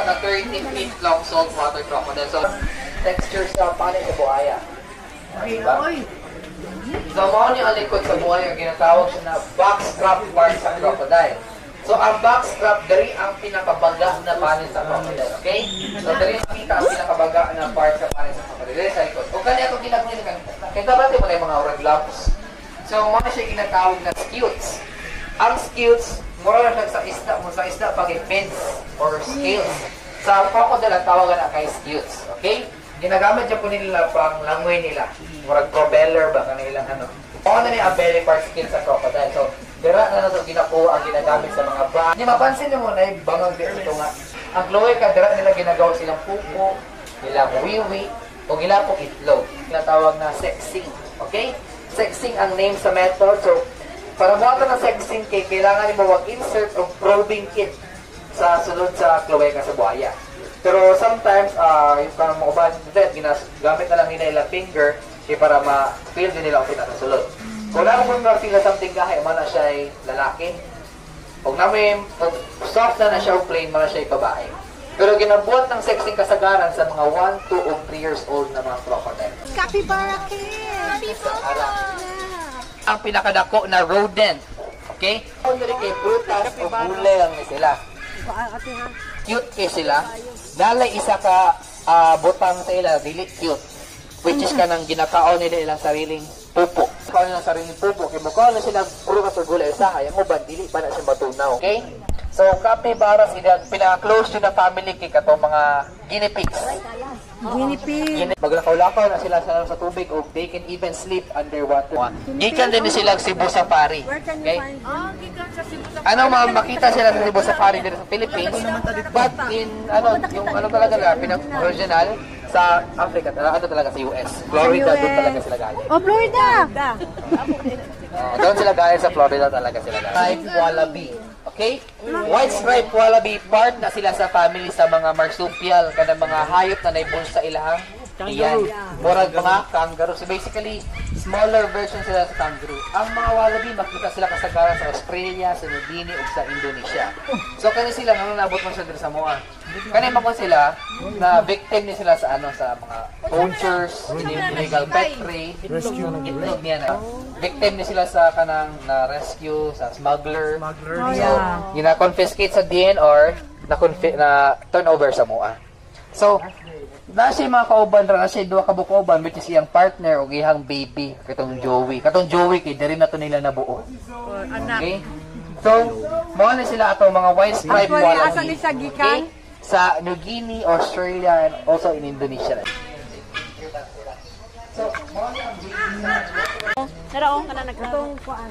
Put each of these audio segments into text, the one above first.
ka 30 feet long saltwater crocodile. So, texture sa panin sa buhaya. Diba? So, mga niyo ang likod sa buhaya, ginatawag siya na backstrap part sa crocodile. So, ang backstrap, dari ang pinakabaga na panin sa crocodile. Okay? So, dari nakita ang pinakabaga na part sa panin sa crocodile. Dari sa likod. Kung kanya itong ginagawa nila, kaya natin mo na yung mga oral gloves. So, mga siya ginatawag na skewts. Ang skewts, mura na sa isda pag fins or scales. Sa crocodile, ang tawagan na kay skewts. Okay? Ginagamit siya po nila pang langoy nila. Murag propeller ba kanilang ano. Kung ano niya ang belly part skin sa crocodile. So, dira na ito ginakuha ang ginagamit sa mga bra. Hindi mapansin niyo muna yung bangang dito nga. Ang chloe ka, dira nila ginagawa silang pupo, nilang wiwi, o gilapok itlog. Tinatawag na sexing. Okay? Sexing ang name sa method. So, para buhatan ng sexing kay kailangan mo mag-insert o probing kit sa sulod sa cloaca sa buhaya. Pero sometimes, yung parang mga uban, gamit na lang nila ilang finger para ma-feel din nila kung kita sa sulod. Kung naman kung ma-feel na something kahay, mana siya ay lalaki. Kung namin, soft na siya o plain, mana siya ay babae. Pero ginabuhat ng sexing kasagaran sa mga 1, 2, o 3 years old na mga crocodile. Capybara Capybara! Ang pinakadako na rodent. Okay? Kung nila kay prutas o gulay lang ni sila. Cute kay sila. Dalay isa ka butang sa ila, really cute. Which is kanang ginakaon nila ilang sariling pupo. Kaon nilang sariling pupo. Kaya mukha na sila prutas o gulay sa kaya mo ba, dili pa na siya matunaw. Okay? So, capybara sila, pinaka-close to na family kay katong mga guinea pigs. Guinea pig. Maglakaw-lakaw na sila sa tubig o they can even sleep underwater. Gikan din sila Cebu Safari. Okay? Ano makita sila sa Cebu Safari dito sa Philippines, but in yung talaga na pinag-original sa Africa, ano talaga sa US. Florida, doon talaga sila galing. Oh, Florida! Doon sila galing sa Florida talaga sila galing. Striped wallaby. Okay? White striped wallaby, part na sila sa family sa mga marsupial, kada mga hayop na naibul sa ilahang iyan. Murag mga kangaroo. So basically, smaller version sila sa kangaroo. Ang mga wallaby, makita sila kasagaran sa Australia, sa New Guinea, o sa Indonesia. So kani sila, nabot mo sila sa Moa. Kani mo sila, na victim ni sila sa sa mga poachers, illegal pet trade, itlog niya na. Victim ni sila sa kanang na rescue, sa smuggler. So, gina-confiscate sa DNR, na turnover sa Moa. So, nasa mga kauban ra siya duha ka bukauban which is iyang partner o iyang baby katong Joey. Katong Joey kay diri na to nila nabuo. Okay? So, mo na sila atong mga white stripe wallaby. Okay? Sa New Guinea, Australia, and also in Indonesia. So, mo na Taraong kana nagkatong kuan.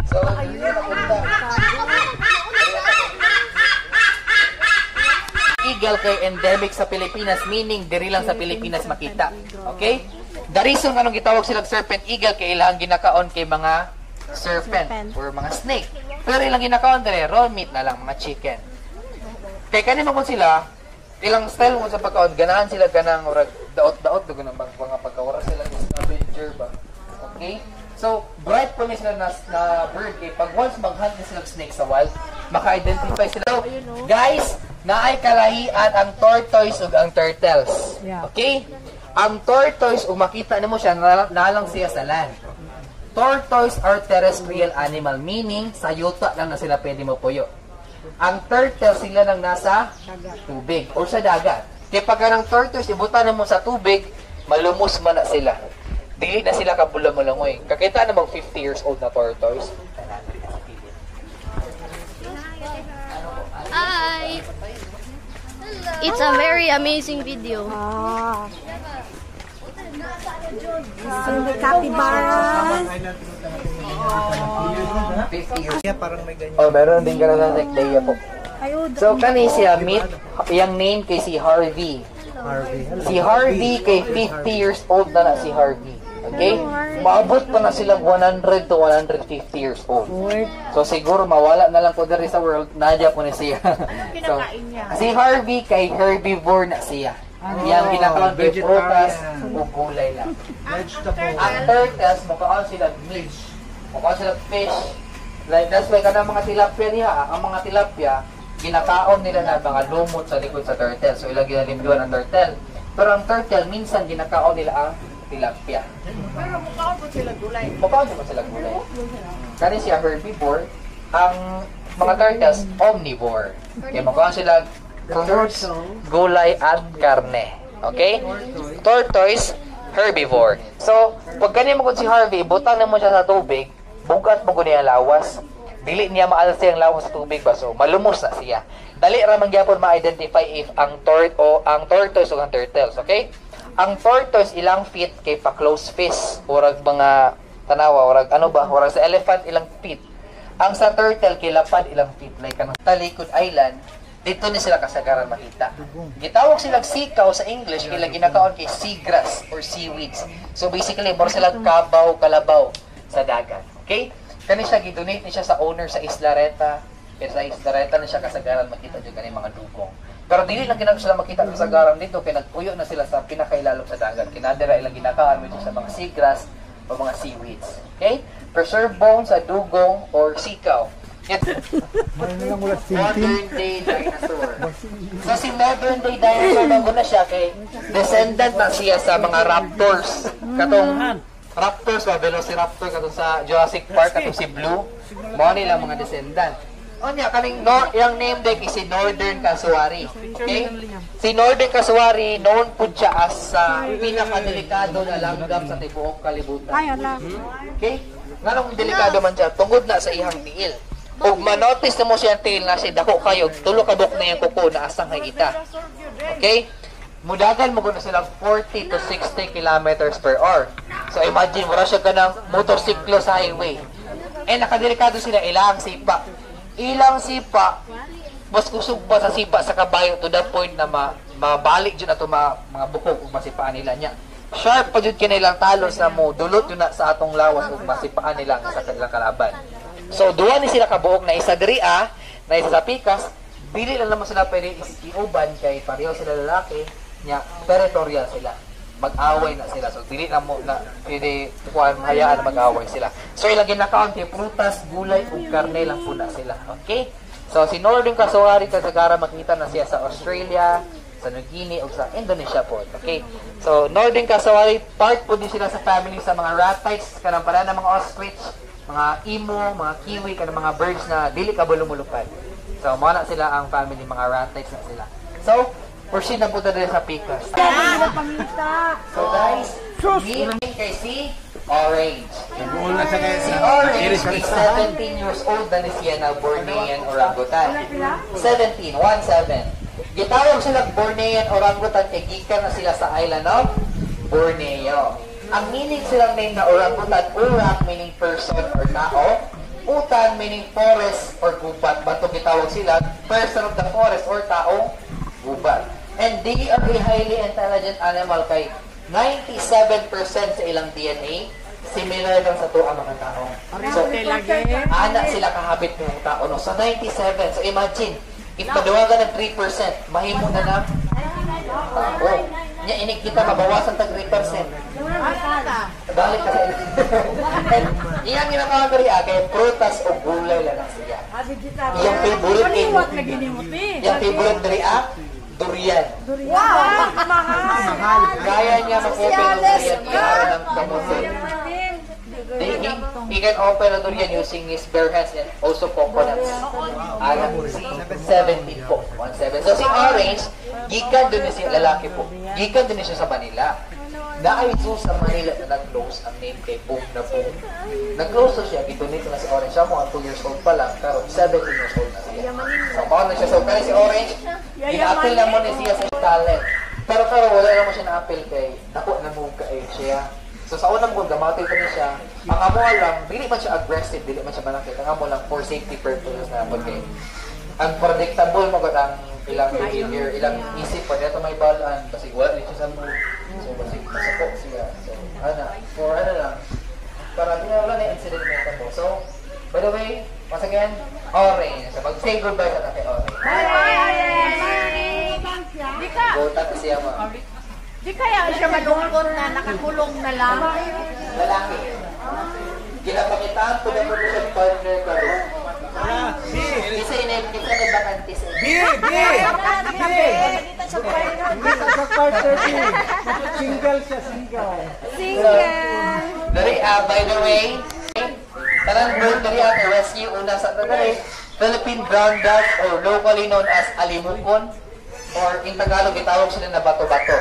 So, ayun na punta. Eagle kay endemic sa Pilipinas, meaning diri lang sa Pilipinas makita. Okay? The reason kanong gitawag silang serpent eagle kay ilang ginakaon kay mga serpent or mga snake. Pero ilang ginakaon diri raw meat na lang, mga chicken. Kay kani mo sila, ilang style mo sa pagkaon, ganahan sila kanang urag daot-daot dugo ng mga pagkawara sila ng scavenger ba. Okay? So, bright po sila na bird kay pag once mag-hunt na sila snake sa wild, maka-identify sila. So, guys, naay kalahian ang tortoise ug ang turtles. Okay? Ang tortoise, ug makita nimo siya nalang siya sa land. Tortoise are terrestrial animal, meaning sa yuta lang na sila pwede mo puyo. Ang turtle sila nang nasa tubig o sa dagat. Kaya pagka ng tortoise, ibutan mo sa tubig, malumos man na sila. Dili na sila kabula-mulangoy. Kakita na mag 50 years old na tortoise. Hi! It's a very amazing video. So, the capybaras. Oh, meron din ka na sa Tekdeya po. So, kani siya meet, yung name kay si Harvey. Si Harvey kay 50 years old na si Harvey. Okay? Maabot pa na silang 100 to 150 years old. So, siguro mawala na lang po diri sa world, nadya po na siya. So, si Harvey kay herbivore na siya. Yang ginakaon kay prutas o gulay lang. Ang turtles, mukhaan sila meat. Mukhaan sila fish. Like, that's why kanang mga tilapia niya, ang mga tilapia, ginakaon nila na mga lumot sa likod sa turtle. So ilang ginalimduan ang turtle. Pero ang turtle, minsan ginakaon nila ang tilapia. Pero mukhaon po sila gulay. Mukhaon naman sila gulay. Kani siya herbivore. Ang mga turtles, omnivore. Okay, mukhaon sila fruits, gulay, at karne. Okay? Tortoise, herbivore. So, pag ganyan mo si Harvey, butang na mo siya sa tubig, bugat mo niya lawas. Dili niya maalsa ang lawas sa tubig ba? So, malumos na siya. Dali ramang gyapon ma-identify if ang tortoise o ang turtles, okay? Ang tortoise ilang feet kay pa close fist, urag mga tanawa, urag ano ba, urag sa elephant ilang feet. Ang sa turtle kay lapad ilang feet, like kanang Talikod Island, dito ni sila kasagaran makita. Gitawag silang sikaw sa English kaya ginakaon kay seagrass or seaweeds. So basically, more silang kabaw, kalabaw sa dagat. Okay? Kani siya gidonate ni siya sa owner sa Islareta. Kaya sa Islareta na siya kasagaran makita dyan kani mga dugong. Pero dili lang ginagawa sila makita kasagaran dito kaya nagpuyo na sila sa pinakailalom sa dagat. Kinadira ilang ginakaon medyo sa mga seagrass o mga seaweeds. Okay? Preserve bones sa dugong or sikaw. Modern day dinosaur. So si modern day dinosaur bago na siya kay descendant na siya sa mga raptors. Katong raptors ba, velociraptor katong sa Jurassic Park katong si Blue. Mao nila mga descendant. Onya kaning yung name deck is si Northern Casuary. Okay? Si Northern Casuary known pud siya as sa pinakadelikado na langgam sa tibuok kalibutan. Okay? Nganong delikado man siya tungod na sa ihang tiil. Ug manotice na mo siya tail na si dako kayo, tulo ka buk na yung kuko na asang hayita. Okay? Mudagan mo na sila 40 to 60 kilometers per hour. So imagine, wala siya ka ng motorsiklo sa highway. Nakadelikado sila, ilang sipa. Ilang sipa, mas kusog pa sa sipa sa kabayo to the point na mabalik dyan ato mga bukog ug masipaan nila niya. Sharp pa dyan kanilang talos na mo, dulot yun na sa atong lawas ug masipaan nila sa kanilang kalaban. So, duwa ni sila kabuok na isa diri na isa sa pikas, dili lang naman sila pwede iuban kay pareho sila lalaki, nya territorial sila. Mag-away na sila. So, dili na mo na pwede hayaan na mag-away sila. So, ilang ginakaon kay prutas, gulay, ug karne lang po na sila. Okay? So, si Northern Casuary kasagara makita na siya sa Australia, sa New Guinea, ug sa Indonesia po. Okay? So, Northern Casuary, part po din sila sa family sa mga ratites, kanang pala ng mga ostrich, mga imo, mga kiwi, kanang mga birds na dili ka bulumulupan. So, mga na sila ang family, mga ratites na sila. So, proceed na po tayo sa pikas. So, guys, meeting kay si Orange. Si Orange is 17 years old na ni siya na Bornean orangutan. 17, 1-7. Gitawag sila Bornean orangutan kay gikan na sila sa island of Borneo. Ang meaning silang name na orangutan, urang meaning person or tao, utan meaning forest or gubat. Bato gitawag sila person of the forest or taong gubat. And they are a highly intelligent animal kay 97% sa ilang DNA similar lang sa tuang mga tao. So, anak sila kahabit ng tao. No? So, 97. So, imagine, if paduwagan ng 3%, mahimo na ng tao. Nya inig kita mabawasan tag 3%. Balik kasi. And iyang ginakawa kay prutas o gulay lang siya. Iyang favorite yung favorite diri durian. Wow! Mahal! Kaya niya mag-open ng durian iara ng kamutin. He can open a durian using his bare hands and also coconuts. Alam si 17 po. 17. So si Orange, gikan din siya lalaki po. Gikan din siya sa Manila. Naay sa Manila na nag-close ang name kay Boom na Boom. Nag-close to siya, gidonate na si Orange. Siya mo 2 years old pa lang, pero 17 years old na siya. So maon na siya. So kaya si Orange, ina-appeal na mo ni siya sa talent. Pero wala naman siya na-appeal kay naku na move kay siya. So sa unang goal, gamatay pa niya siya. Ang amo lang, dili man siya aggressive, dili man siya malaki. Ang amo lang for safety purposes na po kay unpredictable mo ang ilang behavior, ilang isip pa dito may balaan, kasi wala rin siya sa move. So basig masakok siya. So for lang, para di na wala na incident na ito po. So, by the way, once again, Orange. So mag-say goodbye sa kay Orange. Buta na siya mo. Di kaya siya malungkot na nakakulong na lang. Lalaki. Kinapakitaan ko na po siya partner ko. Isa na bakante sa Sa part 30. Single siya, single. Dari, by the way, tanang bird dari to rescue una sa tanay, Philippine brown duck or locally known as alimupon or in Tagalog itawag sila na bato-bato.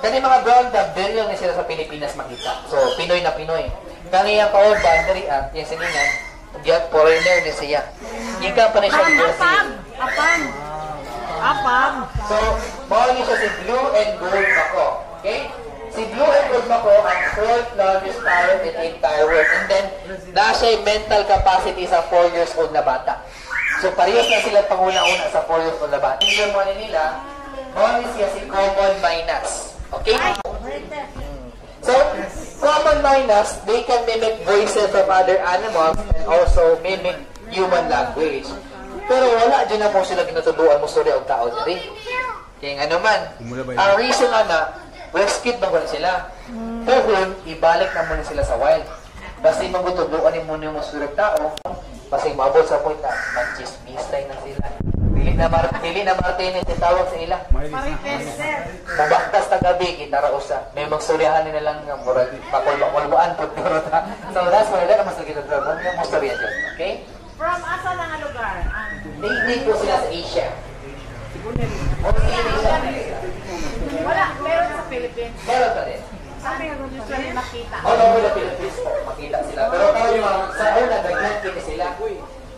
Kani mga brown duck, dili lang sila sa Pilipinas makita. So, Pinoy na Pinoy. Kani yung kaurban, dari yung siningan, foreigner ni siya. Yung pa na siya ni Brazil. Apam. So, mawali siya si blue and gold mako. Okay? Si blue and gold mako ang short, largest parrot and 8 tire. And then, na siya mental capacity sa 4 years old na bata. So, parehas na sila panguna-una sa 4 years old na bata. Yung mga nila, mawali siya si common minus. Okay? So, common minus, they can mimic voices of other animals and also mimic human language. Pero wala dyan na po sila ginatuduan mo story ang tao dyan. Kaya nga naman, ang reason na rescued na muna sila. Pero ibalik na muna sila sa wild. Basta magutuduan ni muna yung story ang tao, basta maabot sa point na mag-chismis-tay na sila. Dili na Martinez yung tawag sa ila. Mabaktas na gabi, kinarausa. May magstoryahan nila lang ng murag, makul-makulbaan po. So that's why wala naman sa ginatuduan. Yung storya dyan. Okay? From asa na nga lugar? Native po sila sa Asia. Wala, meron sa Philippines. Meron pa din. Sabi nga usually makita. All over the Philippines po, makita sila. Pero tayo yung sa una, nag-net sila.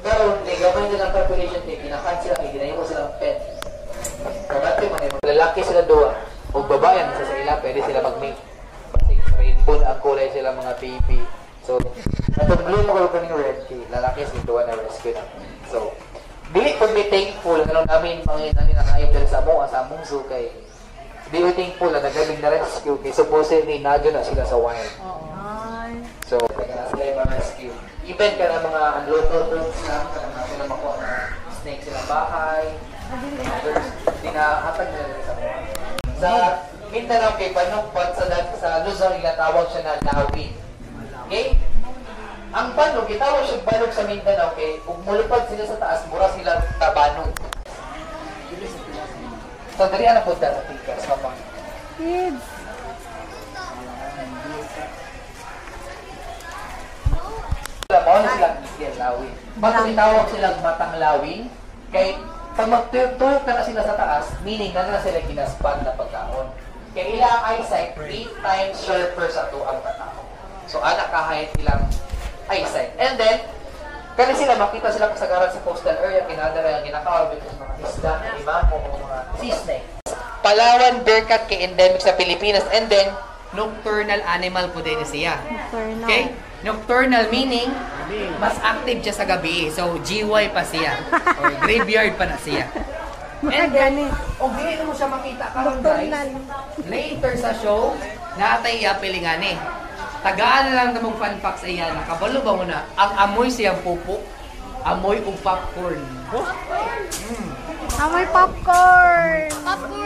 Pero hindi, gawin nilang population team, kinakan sila, ginayin ko silang pet. Kamati man yung lalaki sila doon. Huwag babayan, isa sa ila, pwede sila mag-mate. Kasi rainbow na ang kulay sila mga baby. So, atong blue mo kayo ng red key, lalaki si doon na rescue na. So, dili po may thankful, ano namin, mga nanginakayap dahil sa among zoo kay di ko thankful na nagabing na rescue kay supposedly nadyo na sila sa wild. So, kaya sila yung mga rescue. Even ka na mga unloaded birds lang, kaya sila makuha na snake silang bahay, dinahatag nila sa mga. Sa Mindanao kay Panukpat sa Luzon, tawag siya na lawin. Okay? Ang banog, itawag siya banog sa Mindanao, okay? Kung mulupad sila sa taas, mura sila tabanog. So, dari na po sa tikas, kapag. Kids. Mao na silang Miguel Lawin. Bato itawag silang matang lawin, kay pag magtuyok na sila sa taas, meaning na sila ginaspan na pagkaon. Kaya ilang eyesight, 3 times sharper sa tuang katao. So, anak kahit ilang eyesight. And then, kasi sila, makita sila kasagaran sa coastal area, kinadara yung ginakawal because mga isda, limamo, mga sea snake. Palawan bearcat kay endemic sa Pilipinas. And then, nocturnal animal po din siya. Nocturnal. Okay? Nocturnal meaning, mas active siya sa gabi. So, GY pa siya. Or graveyard pa na siya. And then, hindi mo siya makita karon guys. Later sa show, natay iya pilingani. Tagaan na lang namang fun facts ay yan. Nakabalo ba mo na? Ang amoy siyang pupo. Amoy o popcorn. Amoy popcorn.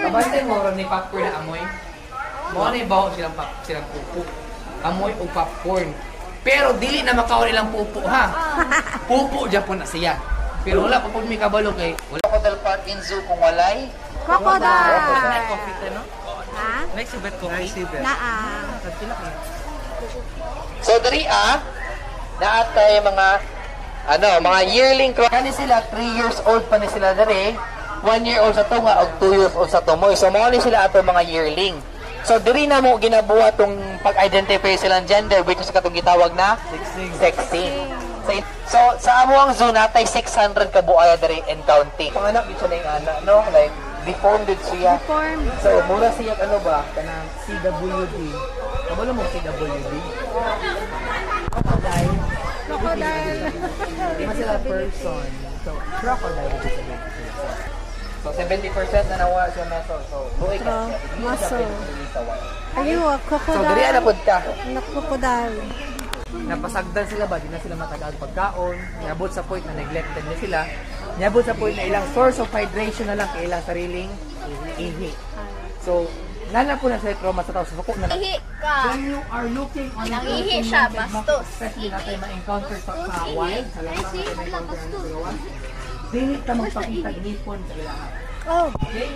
Kabantay mo rin ni popcorn na amoy. Mga na ibaho silang pupo. Amoy o popcorn. Pero dili na makaon ilang pupo ha. Pupo dyan po na siya. Pero wala pa pag may kabalo kay wala ko dal park in zoo kung walay. Crocodile. Coffee no? Ha? Next si Bet Coffee. Naa. So dari naatay mga mga yearling crocodile sila 3 years old pa ni sila dari. 1 year old sa tunga og 2 years old sa tumoy. So mao ni sila ato mga yearling. So diri na mo ginabuhat tong pag-identify silang gender which is katong gitawag na sexing. So sa amo ang zoo natay 600 ka buaya diri and counting. Panganak gid siya ning ana no like deformed siya. Deformed. So mura siya kanang CWD. Kabalo mo CWD? Crocodile. Di man sila person. So crocodile is a So 70% na nawa siya metal. So buhay ka siya. Muscle. Are you a crocodile? So diri na pud ka. Crocodile. Napasagdan sila ba, di na sila matagal pagkaon, niabot sa point na neglected na sila, niabot sa point na ilang source of hydration na lang kay ilang sariling ihi. So, nana po na sila trauma sa tao, suko na. Ihi ka. When you are looking on Nangihi siya, bastos. especially natin ma-encounter sa wild, sa lamang natin ma-encounter sa wild, dili ka magpakita ngipon sa ilaha. Okay?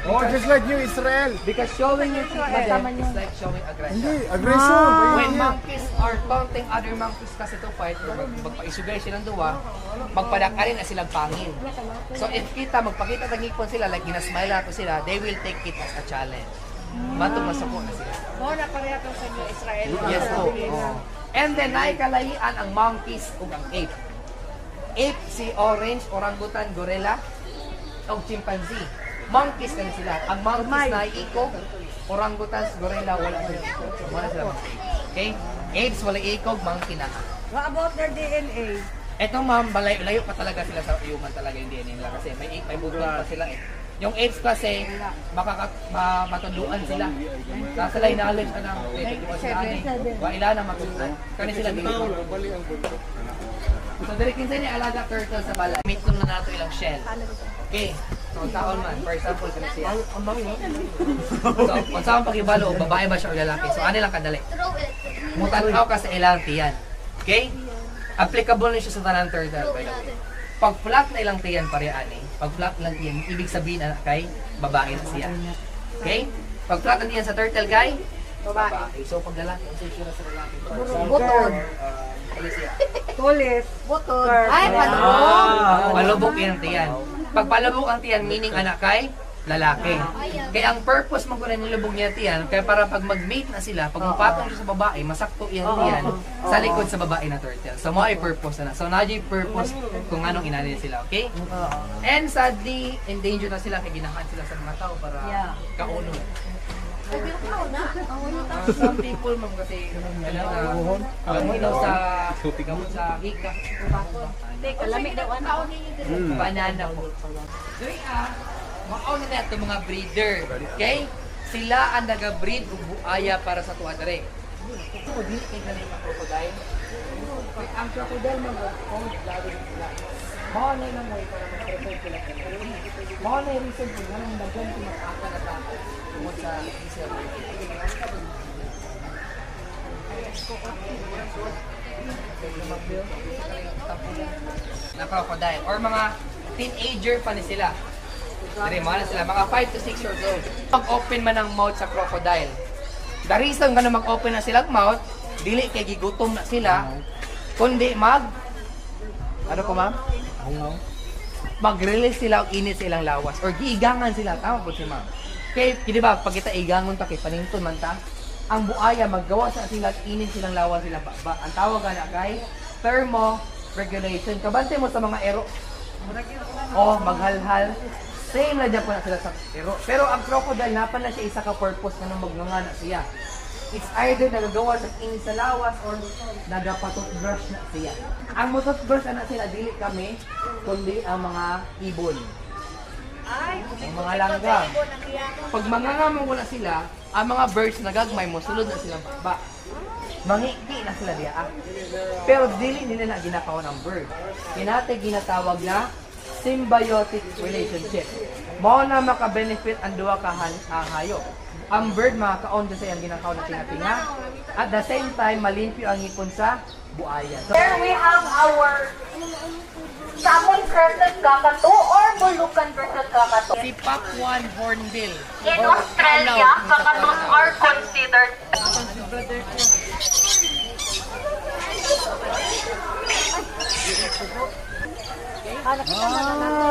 Oh, just like you, Israel. Because showing your teeth is like showing aggression. Hindi, aggression. When monkeys are taunting other monkeys kasi to fight, or magpaisugay silang duwa, magpadakarin na silang pangin. So if kita, magpakita ng ngipon sila, like ginasmile na sila, they will take it as a challenge. Matong masuko na sila. na pareha to sa inyo, Israel. Yes po. Oh. And then, naikalahian ang monkeys ug ang ape. Ape, si orange, orangutan, gorilla, o chimpanzee. Monkeys kan sila. Ang monkeys na ikog, orangutans, gorilla, wala sila ikog. Wala sila monkey. Okay? Apes, wala ikog, monkey na. What about their DNA? Eto ma'am, layo pa talaga sila sa human talaga yung DNA nila kasi may buton pa sila eh. Yung apes kasi, matunduan sila. Nasa sila knowledge na ng wala na matutunan. Kani sila dito. So, dirikin sa niya alaga turtle sa bala. Meet nun na nato ilang shell. Okay. So, taon man. For example, kani siya. So, kung saan pag-ibalo, babae ba siya o lalaki? So, ano lang kadali? Mutanaw ka sa ilang tiyan. Okay? Applicable na siya sa tanang turtle. Pag flat na ilang tiyan parehas eh. Pag flat lang tiyan, ibig sabihin na kay babae na siya. Okay? Pag flat na tiyan sa turtle kay babae. So pag lalaki, ang sure sa lalaki. Butod. Tulis. Butod. Ay, palubog. Palubog yung tiyan. Pag palubog ang tiyan, meaning anak kay lalaki. Kaya ang purpose mo kung nilubog niya tiyan, kaya para pag mag-mate na sila, pag mapatong siya sa babae, masakto yan tiyan sa likod sa babae na turtle. So, mo ay purpose na. So, na yung purpose kung anong inanil sila, okay? And sadly, endangered na sila, kaya ginahan sila sa mga tao para kaunod. Some people, ma'am, kasi gamot sa hika. Kalamig daw ano. Banana po. Mauna na ito mga breeder. Okay? Sila ang nag-breed o buaya para sa tuwadre. Ito mo, dili kayo galing ang crocodile. Ang crocodile mga lalo sila. Mauna lang mo para mag-prepare sila. Mauna yung reason kung ganun nagyan kung mag-aka na tao tungkol sa Israel. Na crocodile. Or mga teenager pa ni sila. Dari mga na sila, mga 5 to 6 years old. Mag-open man ang mouth sa crocodile. The reason nga mag-open na silang mouth, dili kay gigutom na sila, kundi ano ko ma'am? Mag-release sila og init sa ilang lawas or giigangan sila, tama po si ma'am. Kaya, di ba, pag kita igangon ta kay panington man ta, ang buaya maggawa sa sila init silang lawas sila ba. Ang tawag na kay thermoregulation. Kabante mo sa mga ero. Maghalhal. Same na dyan po na sila sa ero. Pero ang crocodile, napan na siya isa ka purpose na magnganga na siya. It's either nagagawa sa init sa lawas or nagapatutbrush na siya. Ang matutbrush na sila, dili kami, kundi ang mga ibon. Ang mga langgam. Pag mangangamo na sila, ang mga birds nagagmay mo, sulod na silang baba. Mangiki na sila diya. Pero dili nila na ginakaw ng bird. Kinate ginatawag na symbiotic relationship. Mao na maka-benefit ang duha ka hayop. Ang bird makakaon sa iyang ginakaw na tinga-tinga. At the same time, malimpyo ang ngipon sa buaya. So, Here we have our salmon versus kakatu or bulukan versus kakatu. si Papuan Hornbill. In Australia, kakatus are considered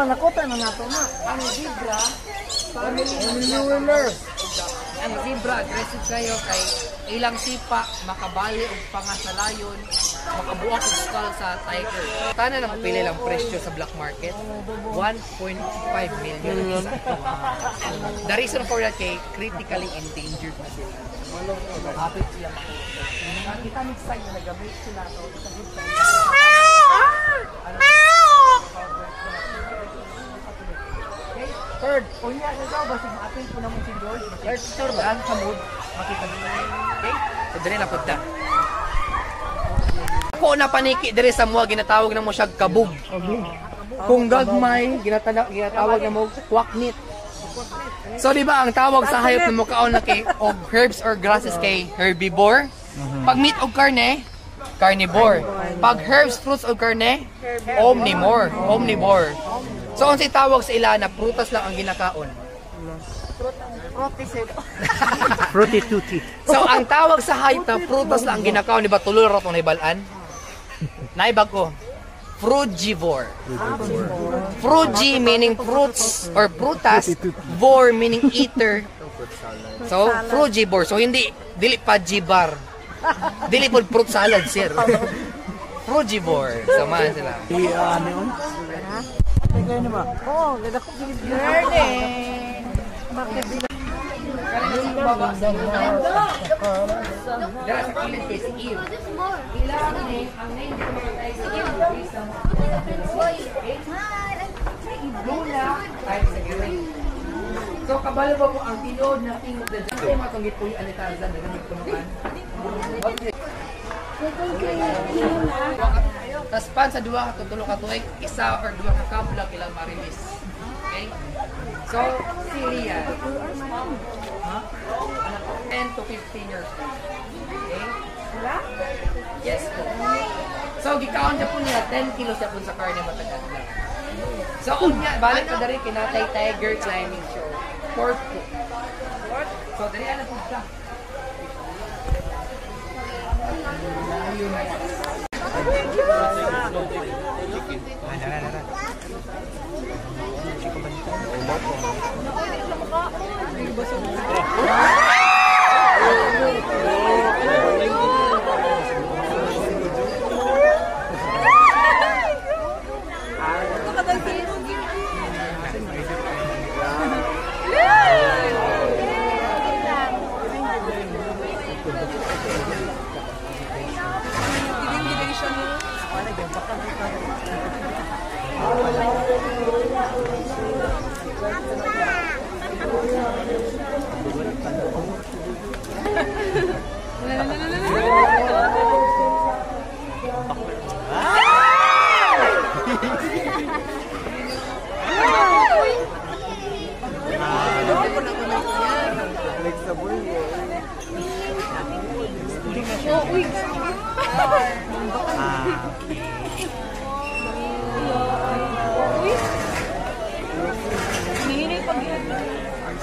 Nakuta na nato na. Ang zebra, ang zebra, aggressive kayo kay ilang sipa, makabali og panga sa lion, makabuak og skull sa tiger. Tana lang pili lang presyo sa black market, 1.5 million. The reason for that kay critically endangered na sila. Hapit sila makuha. Kita next time na nag-gamit sila sa good time. Third, unya na daw basta maatin po naman si George. Third, daan sa mood, makita niyo. Okay? So dire na punta. Ako na paniki dire sa mua ginatawag na mo siya kabog. Kung gagmay ginatawag na mo kwaknit. So di ba ang tawag sa hayop na mukaon na kay og herbs or grasses kay herbivore? Pag meat og karne, Carnivore. Pag herbs, fruits, o karne, omnivore. So, ang tawag sa ila na prutas lang ang ginakaon. Fruity tutti. So, ang tawag sa hayop na prutas lang ang ginakaon, di ba tuloy ro itong naibalaan? Naibag ko. Frugivore. Frugi meaning fruits or prutas, vor meaning eater. So, frugivore. So, hindi, dili pa jibar. Dili po fruit salad, sir. Frugivore. Samahan sila. Ano yun? Dara sa kilid kay si Eve. Ilang ni ang name ko mamatay si Eve. Luna ay sa giring. So kabalo ba po ang tilod na king of the jungle? Ay matunggit po yung alitazan na gamit ko naman. Tas pan sa duwa ka tulo ka tuig, isa or duwa ka kabla ilang marilis. Okay? So, si Lia. 10 to 15 years old. Okay? Yes po. So, gikaon niya po niya, 10 kilos niya po sa karne matagal na. So, unya, balik na dari kinatay tiger climbing show. Pork po. So, dari alam po siya.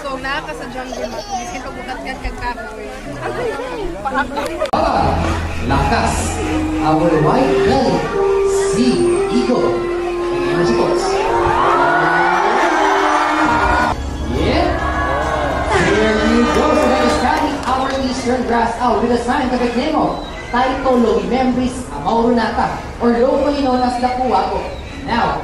So, naka sa jungle mat. Miskin pagbukat-kat kag kahoy. Lakas. Our white belly. Sea eagle. Energy sports. Yeah. Here you go. So that is carrying our eastern grass out with a sign of the nemo. Taito Logi Membris Amaurunata, or locally known as Lapuaco. Now,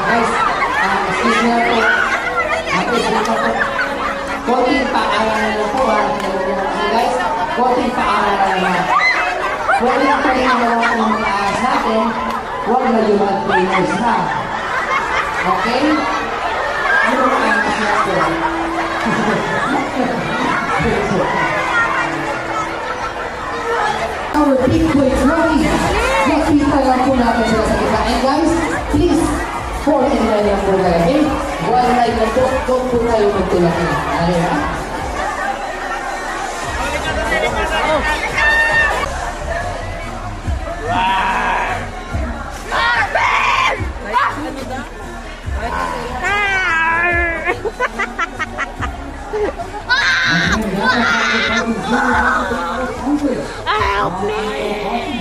guys, excuse me po. Konting paaralan na po ha. Guys, konting paaralan na. Huwag lang kayo naman ng mga ahas natin. Huwag na yung mga trainers ha. Okay? Ano ang ahas natin? Our big boy Rocky. Nakita lang po natin sila sa kita. And guys, please, 49 lang po kayo. Okay? One night lang po. Doon po tayo magtulak na. Ano yun? Help me!